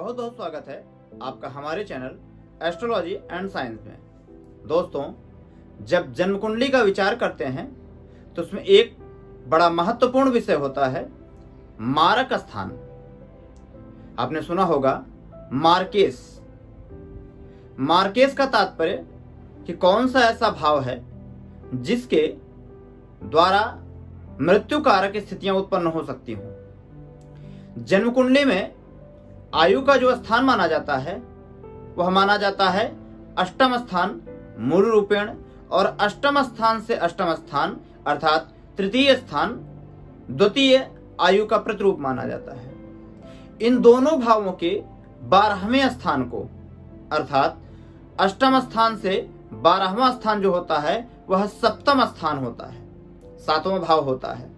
बहुत बहुत स्वागत है आपका हमारे चैनल एस्ट्रोलॉजी एंड साइंस में। दोस्तों, जब जन्म कुंडली का विचार करते हैं तो उसमें एक बड़ा महत्वपूर्ण विषय होता है मारक स्थान। आपने सुना होगा मार्केस। मार्केस का तात्पर्य कि कौन सा ऐसा भाव है जिसके द्वारा मृत्यु कारक स्थितियां उत्पन्न हो सकती हों। जन्म कुंडली में आयु का जो स्थान माना जाता है वह माना जाता है अष्टम स्थान मूल रूपेण, और अष्टम स्थान से अष्टम स्थान अर्थात तृतीय स्थान द्वितीय आयु का प्रतिरूप माना जाता है। इन दोनों भावों के 12वें स्थान को अर्थात अष्टम स्थान से 12वां स्थान जो होता है वह सप्तम स्थान होता है, 7वां भाव होता है,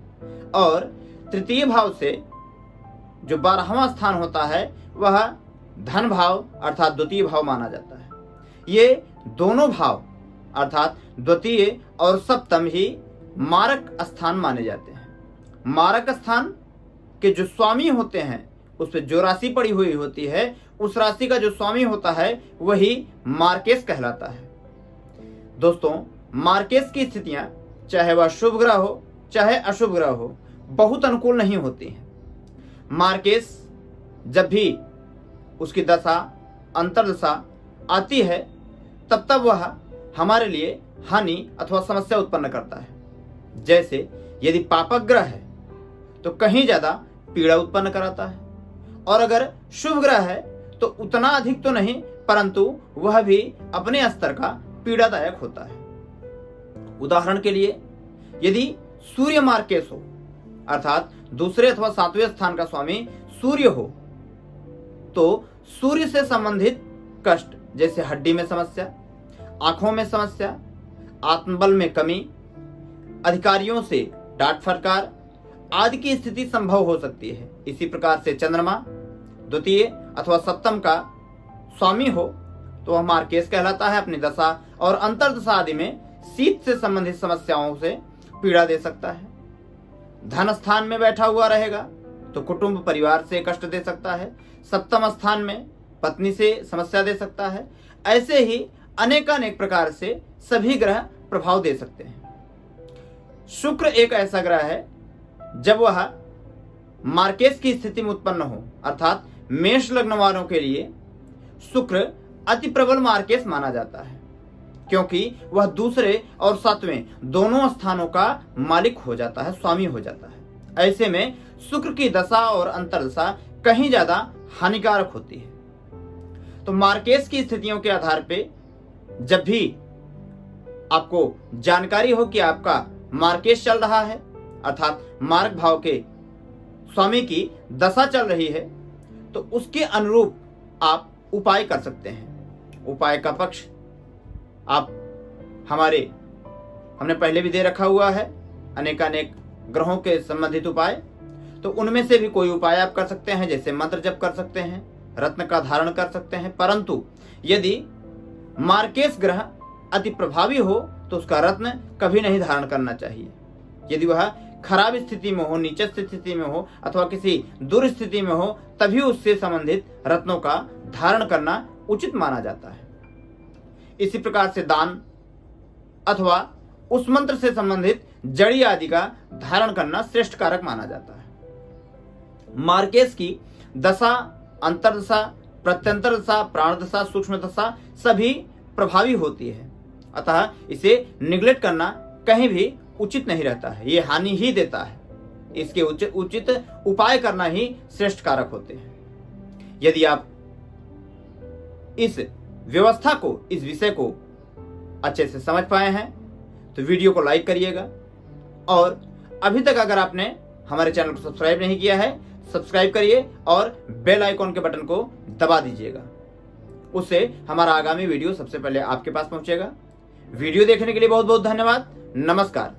और तृतीय भाव से जो 12वां स्थान होता है वह धन भाव अर्थात द्वितीय भाव माना जाता है। ये दोनों भाव अर्थात द्वितीय और सप्तम ही मारक स्थान माने जाते हैं। मारक स्थान के जो स्वामी होते हैं उस पर जो राशि पड़ी हुई होती है उस राशि का जो स्वामी होता है वही मार्केस कहलाता है। दोस्तों, मार्केस की स्थितियां चाहे वह शुभ ग्रह हो चाहे अशुभ ग्रह हो बहुत अनुकूल नहीं होती हैं। मार्केस जब भी उसकी दशा अंतर्दशा आती है तब तब वह हमारे लिए हानि अथवा समस्या उत्पन्न करता है। जैसे यदि पापक ग्रह है तो कहीं ज्यादा पीड़ा उत्पन्न कराता है, और अगर शुभ ग्रह है तो उतना अधिक तो नहीं परंतु वह भी अपने स्तर का पीड़ादायक होता है। उदाहरण के लिए यदि सूर्य मार्केस हो अर्थात दूसरे अथवा 7वें स्थान का स्वामी सूर्य हो तो सूर्य से संबंधित कष्ट जैसे हड्डी में समस्या, आंखों में समस्या, आत्मबल में कमी, अधिकारियों से डांट फटकार आदि की स्थिति संभव हो सकती है। इसी प्रकार से चंद्रमा द्वितीय अथवा सप्तम का स्वामी हो तो वह मार्केस कहलाता है। अपनी दशा और अंतर्दशा आदि में शीत से संबंधित समस्याओं से पीड़ा दे सकता है। धन स्थान में बैठा हुआ रहेगा तो कुटुंब परिवार से कष्ट दे सकता है। सप्तम स्थान में पत्नी से समस्या दे सकता है। ऐसे ही अनेकानेक प्रकार से सभी ग्रह प्रभाव दे सकते हैं। शुक्र एक ऐसा ग्रह है जब वह मार्केस की स्थिति में उत्पन्न हो अर्थात मेष लग्न वालों के लिए शुक्र अति प्रबल मार्केस माना जाता है, क्योंकि वह दूसरे और 7वें दोनों स्थानों का मालिक हो जाता है, स्वामी हो जाता है। ऐसे में शुक्र की दशा और अंतर्दशा कहीं ज्यादा हानिकारक होती है। तो मार्केस की स्थितियों के आधार पे जब भी आपको जानकारी हो कि आपका मार्केस चल रहा है अर्थात मार्क भाव के स्वामी की दशा चल रही है तो उसके अनुरूप आप उपाय कर सकते हैं। उपाय का पक्ष आप हमने पहले भी दे रखा हुआ है अनेकानेक ग्रहों के संबंधित उपाय, तो उनमें से भी कोई उपाय आप कर सकते हैं। जैसे मंत्र जप कर सकते हैं, रत्न का धारण कर सकते हैं, परंतु यदि मार्केस ग्रह अति प्रभावी हो तो उसका रत्न कभी नहीं धारण करना चाहिए। यदि वह खराब स्थिति में हो, नीचे स्थिति में हो अथवा किसी दुर्स्थिति में हो तभी उससे संबंधित रत्नों का धारण करना उचित माना जाता है। इसी प्रकार से दान अथवा उस मंत्र से संबंधित जड़ी आदि का धारण करना श्रेष्ठ कारक माना जाता है। मार्केस की दशा अंतर्दशा प्रत्यंतर दशा प्राण दशा सूक्ष्म दशा सभी प्रभावी होती है, अतः इसे निग्लेक्ट करना कहीं भी उचित नहीं रहता है, ये हानि ही देता है। इसके उचित उपाय करना ही श्रेष्ठ कारक होते हैं। यदि आप इस व्यवस्था को, इस विषय को अच्छे से समझ पाए हैं तो वीडियो को लाइक करिएगा, और अभी तक अगर आपने हमारे चैनल को सब्सक्राइब नहीं किया है सब्सक्राइब करिए और बेल आइकॉन के बटन को दबा दीजिएगा। उससे हमारा आगामी वीडियो सबसे पहले आपके पास पहुंचेगा। वीडियो देखने के लिए बहुत बहुत धन्यवाद। नमस्कार।